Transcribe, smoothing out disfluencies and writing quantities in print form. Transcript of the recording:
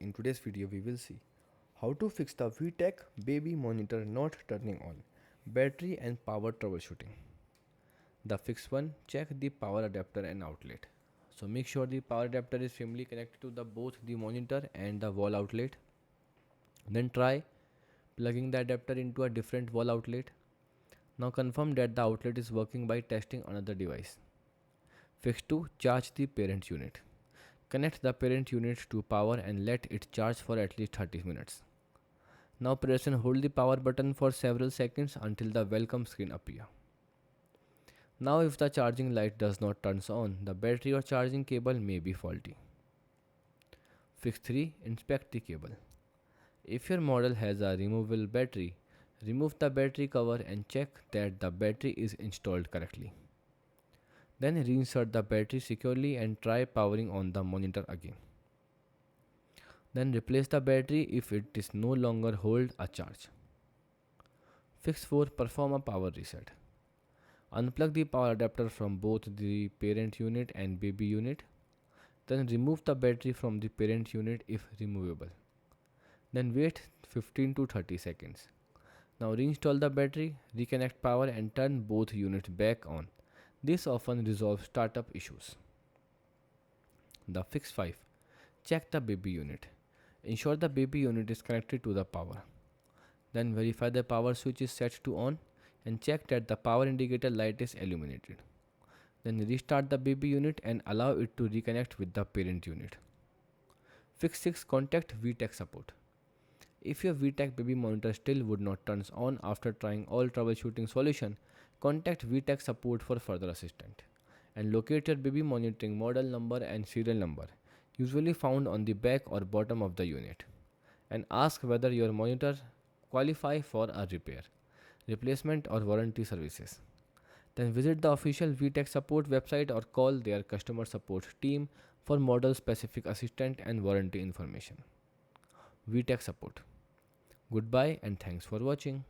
In today's video we will see how to fix the VTech baby monitor not turning on, battery and power troubleshooting. The fix one, check the power adapter and outlet. So make sure the power adapter is firmly connected to the both the monitor and the wall outlet. Then try plugging the adapter into a different wall outlet. Now confirm that the outlet is working by testing another device. Fix 2, charge the parent unit. Connect the parent unit to power and let it charge for at least 30 minutes. Now press and hold the power button for several seconds until the welcome screen appear. Now if the charging light does not turn on, the battery or charging cable may be faulty. Fix 3, inspect the cable. If your model has a removable battery, remove the battery cover and check that the battery is installed correctly. Then reinsert the battery securely and try powering on the monitor again. Then replace the battery if it is no longer hold a charge. Fix 4, perform a power reset. Unplug the power adapter from both the parent unit and baby unit. Then remove the battery from the parent unit if removable. Then wait 15 to 30 seconds. Now reinstall the battery, reconnect power and turn both units back on. This often resolves startup issues. The fix 5, check the baby unit. Ensure the baby unit is connected to the power. Then verify the power switch is set to on and check that the power indicator light is illuminated. Then restart the baby unit and allow it to reconnect with the parent unit. Fix 6, contact VTech support. If your VTech baby monitor still would not turn on after trying all troubleshooting solution, contact VTech support for further assistance. And locate your baby monitoring model number and serial number, usually found on the back or bottom of the unit. And ask whether your monitor qualify for a repair, replacement or warranty services. Then visit the official VTech support website or call their customer support team for model specific assistance and warranty information. VTech support. Goodbye and thanks for watching.